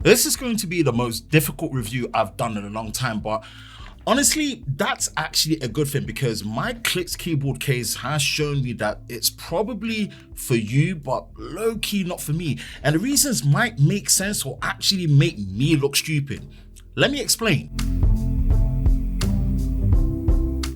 This is going to be the most difficult review I've done in a long time, but honestly, that's actually a good thing because my Clicks keyboard case has shown me that it's probably for you, but low-key not for me. And the reasons might make sense or actually make me look stupid. Let me explain.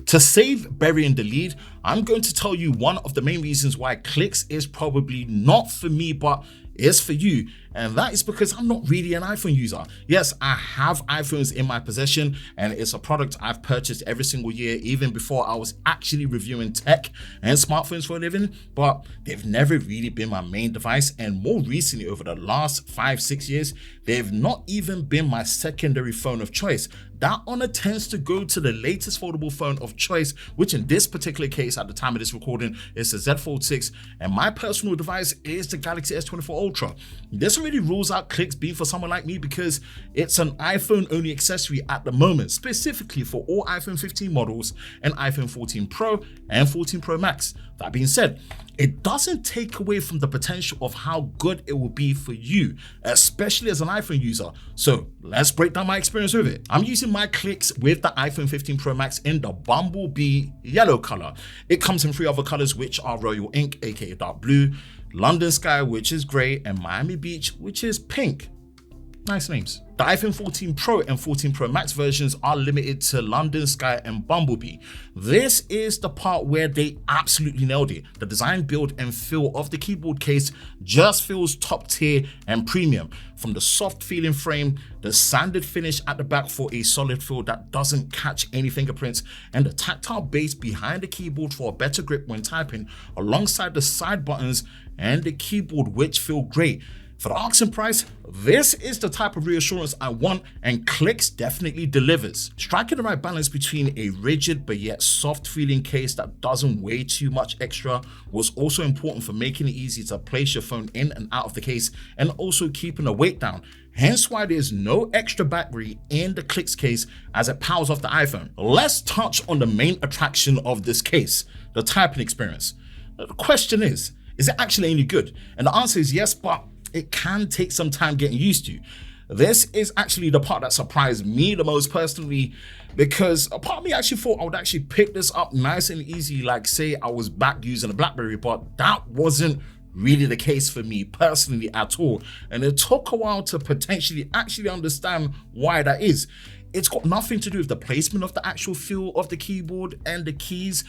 To save burying the lead, I'm going to tell you one of the main reasons why Clicks is probably not for me, but is for you. And that is because I'm not really an iPhone user. Yes, I have iPhones in my possession and it's a product I've purchased every single year, even before I was actually reviewing tech and smartphones for a living, but they've never really been my main device. And more recently, over the last 5-6 years, they've not even been my secondary phone of choice. That honor tends to go to the latest foldable phone of choice, which in this particular case, at the time of this recording, is the Z Fold 6, and my personal device is the Galaxy S24 Ultra. This already rules out Clicks being for someone like me because it's an iPhone only accessory at the moment, specifically for all iPhone 15 models and iPhone 14 Pro and 14 Pro Max. That being said, it doesn't take away from the potential of how good it will be for you, especially as an iPhone user. So let's break down my experience with it. I'm using my Clicks with the iPhone 15 Pro Max in the Bumblebee yellow color. It comes in 3 other colors, which are Royal Ink, aka dark blue, London Sky, which is gray, and Miami Beach, which is pink. Nice names. The iPhone 14 Pro and 14 Pro Max versions are limited to London Sky and Bumblebee. This is the part where they absolutely nailed it. The design, build, and feel of the keyboard case just feels top tier and premium. From the soft feeling frame, the sanded finish at the back for a solid feel that doesn't catch any fingerprints, and the tactile base behind the keyboard for a better grip when typing, alongside the side buttons and the keyboard, which feel great. For the asking price, this is the type of reassurance I want, and Clicks definitely delivers. Striking the right balance between a rigid but yet soft feeling case that doesn't weigh too much extra was also important for making it easy to place your phone in and out of the case, and also keeping the weight down. Hence why there's no extra battery in the Clicks case as it powers off the iPhone. Let's touch on the main attraction of this case, the typing experience. The question is it actually any good? And the answer is yes, but it can take some time getting used to. This is actually the part that surprised me the most personally, because a part of me actually thought I would actually pick this up nice and easy, like say I was back using a BlackBerry, but that wasn't really the case for me personally at all. And it took a while to potentially actually understand why that is. It's got nothing to do with the placement of the actual feel of the keyboard and the keys,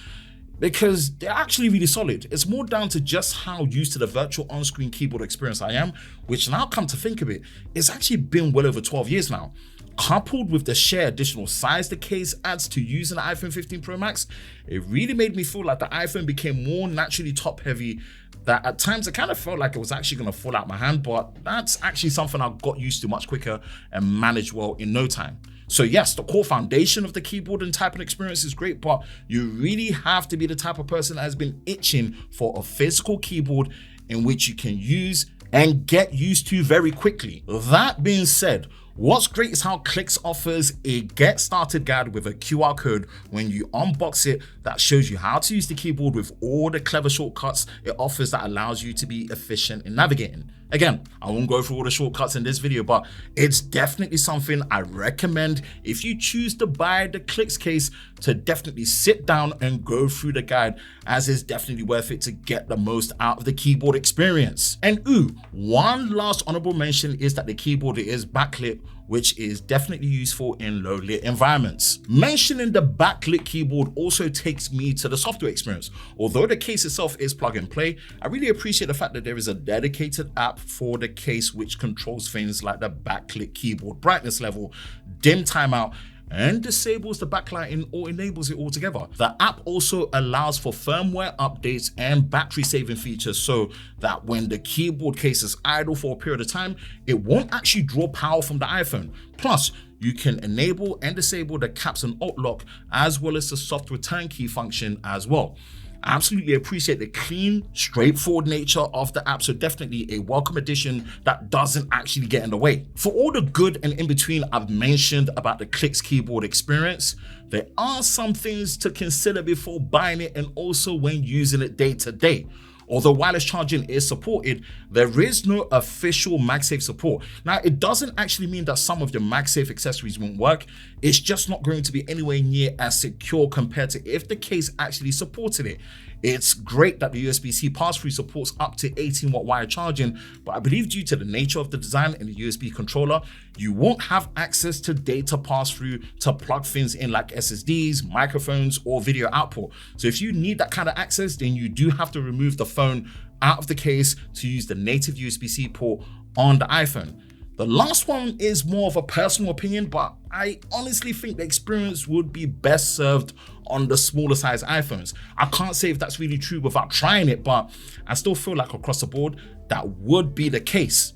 because they're actually really solid. It's more down to just how used to the virtual on-screen keyboard experience I am, which now come to think of it, it's actually been well over 12 years now. Coupled with the sheer additional size the case adds to using the iPhone 15 Pro Max, it really made me feel like the iPhone became more naturally top heavy, that at times I kind of felt like it was actually gonna fall out my hand, but that's actually something I got used to much quicker and managed well in no time. So yes, the core foundation of the keyboard and typing experience is great, but you really have to be the type of person that has been itching for a physical keyboard in which you can use and get used to very quickly. That being said, what's great is how Clicks offers a get started guide with a QR code when you unbox it that shows you how to use the keyboard with all the clever shortcuts it offers that allows you to be efficient in navigating. Again, I won't go through all the shortcuts in this video, but it's definitely something I recommend if you choose to buy the Clicks case, to definitely sit down and go through the guide, as it's definitely worth it to get the most out of the keyboard experience. And one last honorable mention is that the keyboard is backlit, which is definitely useful in low lit environments. Mentioning the backlit keyboard also takes me to the software experience. Although the case itself is plug and play, I really appreciate the fact that there is a dedicated app for the case which controls things like the backlit keyboard brightness level, dim timeout, and disables the backlighting or enables it altogether. The app also allows for firmware updates and battery saving features so that when the keyboard case is idle for a period of time, it won't actually draw power from the iPhone. Plus, you can enable and disable the caps and alt lock, as well as the soft return key function as well. I absolutely appreciate the clean, straightforward nature of the app, so definitely a welcome addition that doesn't actually get in the way. For all the good and in between I've mentioned about the Clicks keyboard experience, there are some things to consider before buying it and also when using it day to day. Although wireless charging is supported, there is no official MagSafe support. Now, it doesn't actually mean that some of your MagSafe accessories won't work. It's just not going to be anywhere near as secure compared to if the case actually supported it. It's great that the USB-C pass-through supports up to 18-watt wire charging, but I believe due to the nature of the design in the USB controller, you won't have access to data pass-through to plug things in like SSDs, microphones, or video output. So if you need that kind of access, then you do have to remove the phone out of the case to use the native USB-C port on the iPhone. The last one is more of a personal opinion, but I honestly think the experience would be best served on the smaller size iPhones. I can't say if that's really true without trying it, but I still feel like across the board, that would be the case.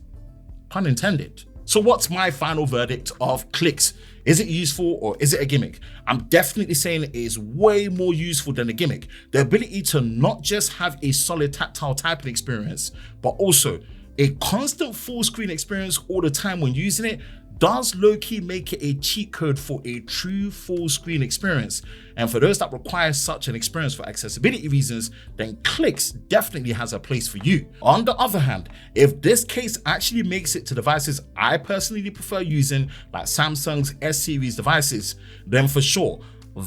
Pun intended. So what's my final verdict of Clicks? Is it useful or is it a gimmick? I'm definitely saying it is way more useful than a gimmick. The ability to not just have a solid tactile typing experience, but also a constant full screen experience all the time when using it does low-key make it a cheat code for a true full screen experience. And for those that require such an experience for accessibility reasons, then Clicks definitely has a place for you. On the other hand, if this case actually makes it to devices I personally prefer using, like Samsung's S series devices, then for sure,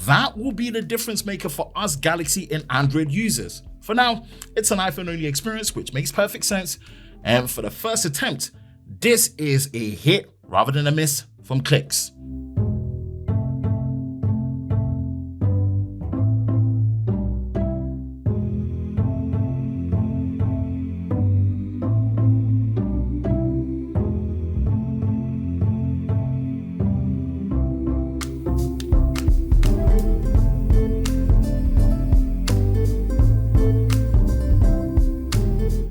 that will be the difference maker for us Galaxy and Android users. For now, it's an iPhone only experience, which makes perfect sense. And for the first attempt, this is a hit rather than a miss from Clicks.